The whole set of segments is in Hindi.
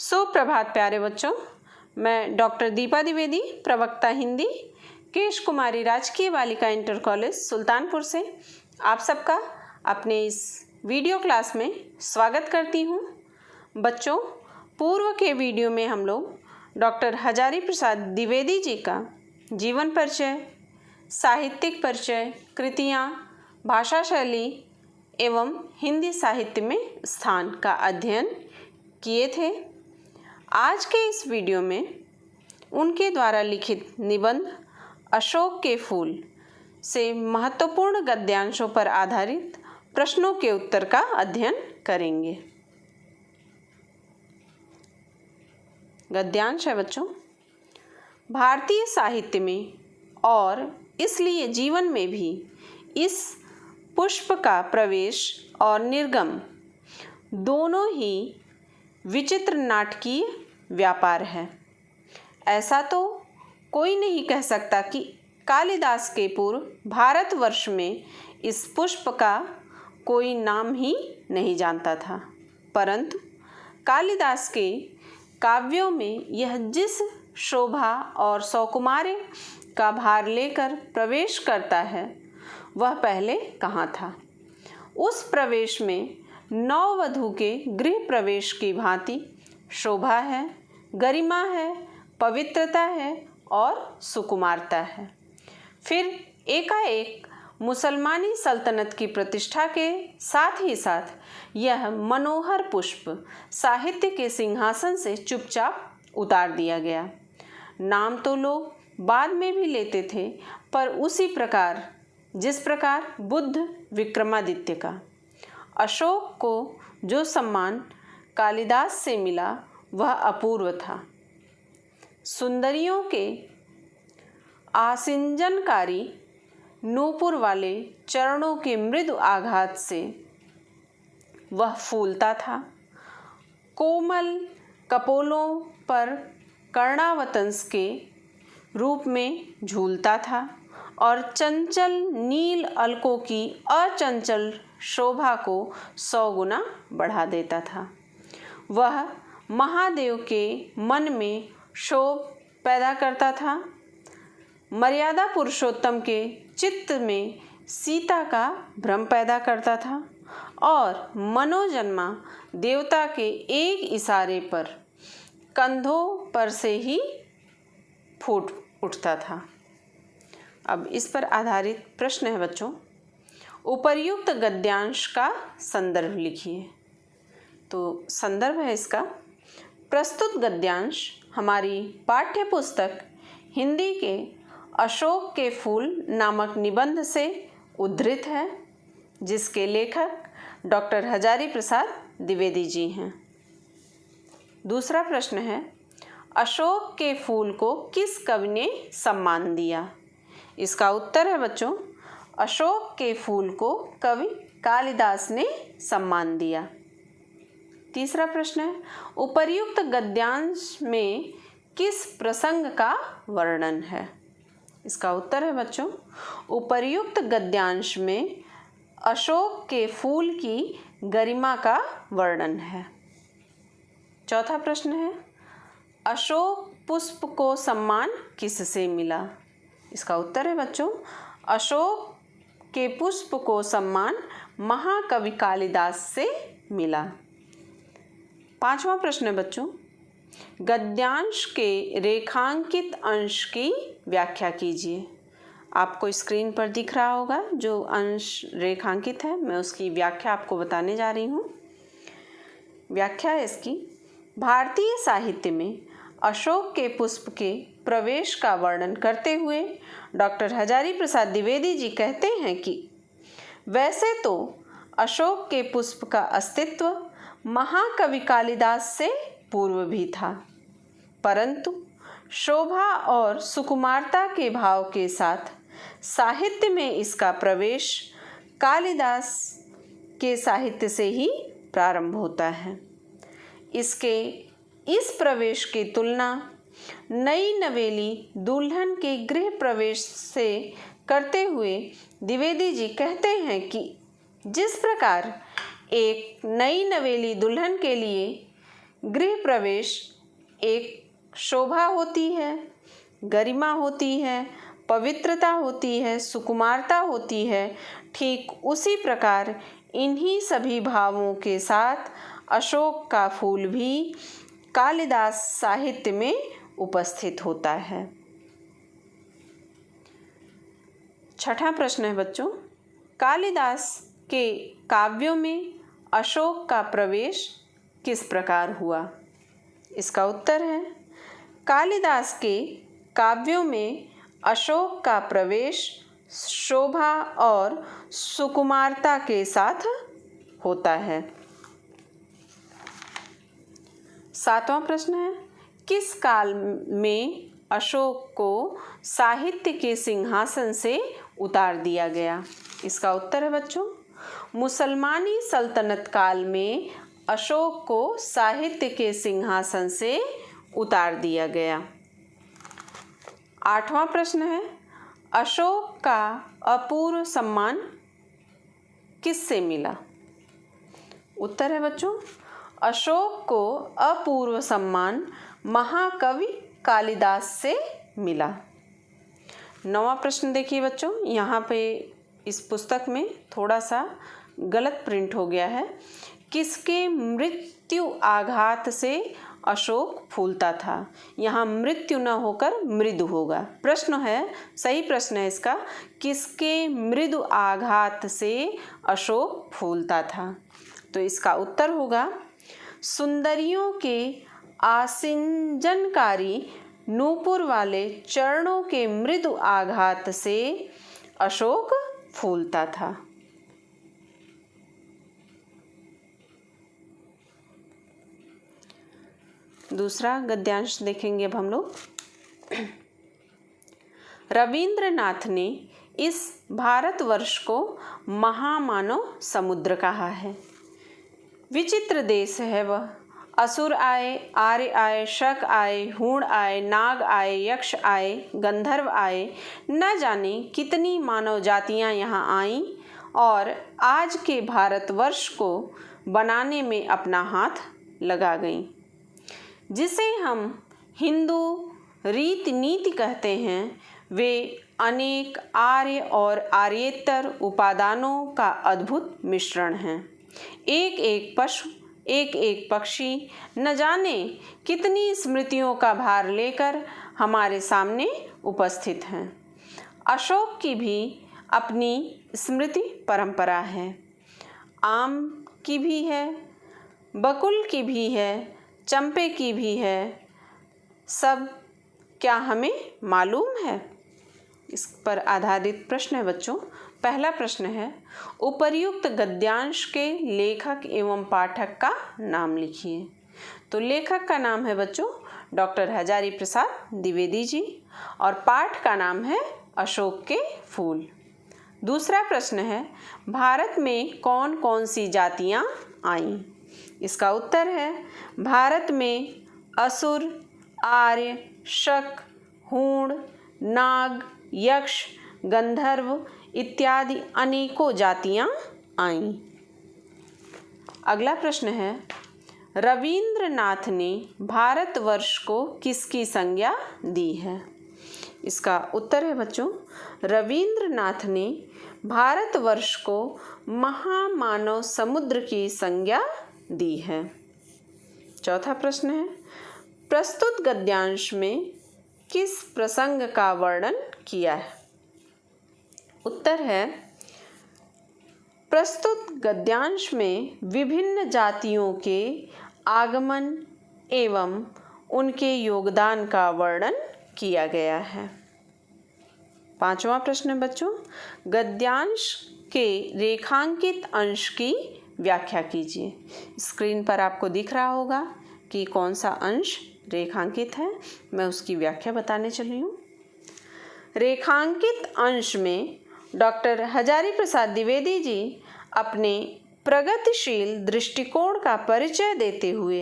सुप्रभात प्यारे बच्चों, मैं डॉक्टर दीपा द्विवेदी, प्रवक्ता हिंदी, केश कुमारी राजकीय बालिका इंटर कॉलेज सुल्तानपुर से आप सबका अपने इस वीडियो क्लास में स्वागत करती हूँ। बच्चों, पूर्व के वीडियो में हम लोग डॉक्टर हजारी प्रसाद द्विवेदी जी का जीवन परिचय, साहित्यिक परिचय, कृतियाँ, भाषा शैली एवं हिंदी साहित्य में स्थान का अध्ययन किए थे। आज के इस वीडियो में उनके द्वारा लिखित निबंध अशोक के फूल से महत्वपूर्ण गद्यांशों पर आधारित प्रश्नों के उत्तर का अध्ययन करेंगे। गद्यांश है बच्चों, भारतीय साहित्य में और इसलिए जीवन में भी इस पुष्प का प्रवेश और निर्गम दोनों ही विचित्र नाटकीय व्यापार है। ऐसा तो कोई नहीं कह सकता कि कालिदास के पूर्व भारतवर्ष में इस पुष्प का कोई नाम ही नहीं जानता था, परंतु कालिदास के काव्यों में यह जिस शोभा और सौकुमार्य का भार लेकर प्रवेश करता है वह पहले कहाँ था। उस प्रवेश में नववधू के गृह प्रवेश की भांति शोभा है, गरिमा है, पवित्रता है और सुकुमारता है। फिर एकाएक मुसलमानी सल्तनत की प्रतिष्ठा के साथ ही साथ यह मनोहर पुष्प साहित्य के सिंहासन से चुपचाप उतार दिया गया। नाम तो लोग बाद में भी लेते थे, पर उसी प्रकार जिस प्रकार बुद्ध विक्रमादित्य का। अशोक को जो सम्मान कालिदास से मिला वह अपूर्व था। सुंदरियों के आसिंजनकारी नूपुर वाले चरणों के मृदु आघात से वह फूलता था। कोमल कपोलों पर कर्णावतंस के रूप में झूलता था और चंचल नील अलकों की अचंचल शोभा को 100 गुना बढ़ा देता था। वह महादेव के मन में शोभ पैदा करता था, मर्यादा पुरुषोत्तम के चित्त में सीता का भ्रम पैदा करता था और मनोजन्मा देवता के एक इशारे पर कंधों पर से ही फूट उठता था। अब इस पर आधारित प्रश्न है बच्चों, उपर्युक्त गद्यांश का संदर्भ लिखिए। तो संदर्भ है इसका, प्रस्तुत गद्यांश हमारी पाठ्य पुस्तक हिंदी के अशोक के फूल नामक निबंध से उद्धृत है, जिसके लेखक डॉक्टर हजारी प्रसाद द्विवेदी जी हैं। दूसरा प्रश्न है, अशोक के फूल को किस कवि ने सम्मान दिया? इसका उत्तर है बच्चों, अशोक के फूल को कवि कालिदास ने सम्मान दिया। तीसरा प्रश्न है, उपर्युक्त गद्यांश में किस प्रसंग का वर्णन है? इसका उत्तर है बच्चों, उपर्युक्त गद्यांश में अशोक के फूल की गरिमा का वर्णन है। चौथा प्रश्न है, अशोक पुष्प को सम्मान किससे मिला? इसका उत्तर है बच्चों, अशोक के पुष्प को सम्मान महाकवि कालिदास से मिला। पांचवा प्रश्न है बच्चों, गद्यांश के रेखांकित अंश की व्याख्या कीजिए। आपको स्क्रीन पर दिख रहा होगा जो अंश रेखांकित है, मैं उसकी व्याख्या आपको बताने जा रही हूँ। व्याख्या है इसकी, भारतीय साहित्य में अशोक के पुष्प के प्रवेश का वर्णन करते हुए डॉक्टर हजारी प्रसाद द्विवेदी जी कहते हैं कि वैसे तो अशोक के पुष्प का अस्तित्व महाकवि कालिदास से पूर्व भी था, परंतु शोभा और सुकुमारता के भाव के साथ साहित्य में इसका प्रवेश कालिदास के साहित्य से ही प्रारंभ होता है। इसके इस प्रवेश की तुलना नई नवेली दुल्हन के गृह प्रवेश से करते हुए द्विवेदी जी कहते हैं कि जिस प्रकार एक नई नवेली दुल्हन के लिए गृह प्रवेश एक शोभा होती है, गरिमा होती है, पवित्रता होती है, सुकुमारता होती है। ठीक उसी प्रकार इन्हीं सभी भावों के साथ अशोक का फूल भी कालिदास साहित्य में उपस्थित होता है। छठा प्रश्न है बच्चों, कालिदास के काव्यों में अशोक का प्रवेश किस प्रकार हुआ? इसका उत्तर है, कालिदास के काव्यों में अशोक का प्रवेश शोभा और सुकुमारता के साथ होता है। सातवां प्रश्न है, किस काल में अशोक को साहित्य के सिंहासन से उतार दिया गया? इसका उत्तर है बच्चों, मुसलमानी सल्तनत काल में अशोक को साहित्य के सिंहासन से उतार दिया गया। आठवां प्रश्न है, अशोक का अपूर्व सम्मान किससे मिला? उत्तर है बच्चों, अशोक को अपूर्व सम्मान महाकवि कालिदास से मिला। नौवां प्रश्न देखिए बच्चों, यहाँ पे इस पुस्तक में थोड़ा सा गलत प्रिंट हो गया है। किसके मृत्यु आघात से अशोक फूलता था? यहाँ मृत्यु न होकर मृदु होगा। प्रश्न है, सही प्रश्न है इसका, किसके मृदु आघात से अशोक फूलता था? तो इसका उत्तर होगा, सुंदरियों के आसिंजनकारी नूपुर वाले चरणों के मृदु आघात से अशोक फूलता था। दूसरा गद्यांश देखेंगे अब हम लोग। रविंद्रनाथ ने इस भारतवर्ष को महामानव समुद्र कहा है। विचित्र देश है वह। असुर आए, आर्य आए, शक आए, हूण आए, नाग आए, यक्ष आए, गंधर्व आए, न जाने कितनी मानव जातियां यहाँ आईं और आज के भारतवर्ष को बनाने में अपना हाथ लगा गईं। जिसे हम हिंदू रीति नीति कहते हैं, वे अनेक आर्य और आर्येतर उपादानों का अद्भुत मिश्रण हैं। एक एक पशु, एक एक पक्षी, न जाने कितनी स्मृतियों का भार लेकर हमारे सामने उपस्थित हैं। अशोक की भी अपनी स्मृति परंपरा है। आम की भी है, बकुल की भी है, चंपे की भी है। सब क्या हमें मालूम है? इस पर आधारित प्रश्न है बच्चों। पहला प्रश्न है, उपर्युक्त गद्यांश के लेखक एवं पाठक का नाम लिखिए। तो लेखक का नाम है बच्चों डॉक्टर हजारी प्रसाद द्विवेदी जी और पाठ का नाम है अशोक के फूल। दूसरा प्रश्न है, भारत में कौन कौन सी जातियां आईं? इसका उत्तर है, भारत में असुर, आर्य, शक, हूण, नाग, यक्ष, गंधर्व इत्यादि अनेकों जातियां आईं। अगला प्रश्न है, रविंद्रनाथ ने भारतवर्ष को किसकी संज्ञा दी है? इसका उत्तर है बच्चों, रविंद्रनाथ ने भारतवर्ष को महामानव समुद्र की संज्ञा दी है। चौथा प्रश्न है, प्रस्तुत गद्यांश में किस प्रसंग का वर्णन किया है? उत्तर है, प्रस्तुत गद्यांश में विभिन्न जातियों के आगमन एवं उनके योगदान का वर्णन किया गया है। पांचवा प्रश्न है बच्चों, गद्यांश के रेखांकित अंश की व्याख्या कीजिए। स्क्रीन पर आपको दिख रहा होगा कि कौन सा अंश रेखांकित है। मैं उसकी व्याख्या बताने चली हूँ। रेखांकित अंश में डॉक्टर हजारी प्रसाद द्विवेदी जी अपने प्रगतिशील दृष्टिकोण का परिचय देते हुए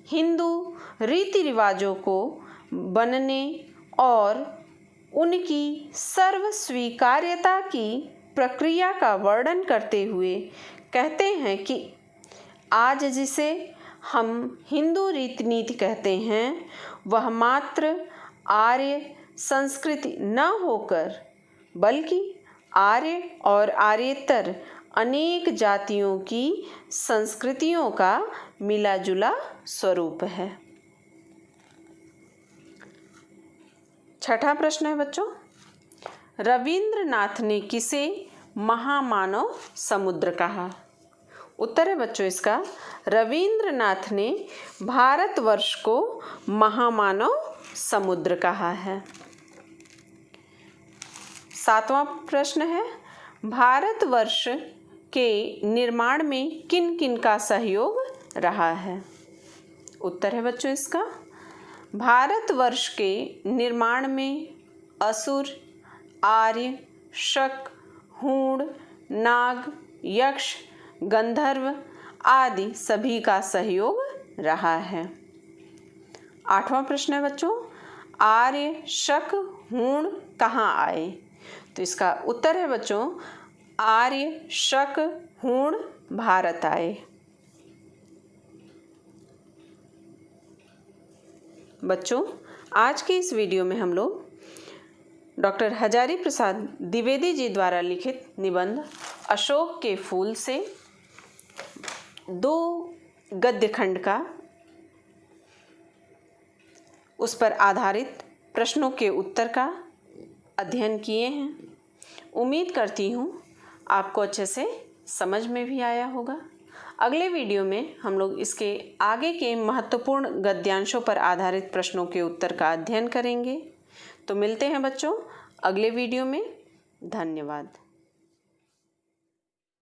हिंदू रीति रिवाजों को बनने और उनकी सर्वस्वीकार्यता की प्रक्रिया का वर्णन करते हुए कहते हैं कि आज जिसे हम हिंदू रीति नीति कहते हैं वह मात्र आर्य संस्कृति न होकर बल्कि आर्य और आर्येतर अनेक जातियों की संस्कृतियों का मिला जुला स्वरूप है। छठा प्रश्न है बच्चों, रविंद्रनाथ ने किसे महामानव समुद्र कहा? उत्तर है बच्चों इसका, रविंद्रनाथ ने भारतवर्ष को महामानव समुद्र कहा है। सातवां प्रश्न है, भारतवर्ष के निर्माण में किन किन का सहयोग रहा है? उत्तर है बच्चों इसका, भारतवर्ष के निर्माण में असुर, आर्य, शक, हूण, नाग, यक्ष, गंधर्व आदि सभी का सहयोग रहा है। आठवां प्रश्न है बच्चों, आर्य, शक, हूण कहाँ आए? तो इसका उत्तर है बच्चों, आर्य, शक, हूण भारत आए। बच्चों, आज के इस वीडियो में हम लोग डॉक्टर हजारी प्रसाद द्विवेदी जी द्वारा लिखित निबंध अशोक के फूल से 2 गद्य खंड का उस पर आधारित प्रश्नों के उत्तर का अध्ययन किए हैं। उम्मीद करती हूँ आपको अच्छे से समझ में भी आया होगा। अगले वीडियो में हम लोग इसके आगे के महत्वपूर्ण गद्यांशों पर आधारित प्रश्नों के उत्तर का अध्ययन करेंगे। तो मिलते हैं बच्चों अगले वीडियो में। धन्यवाद।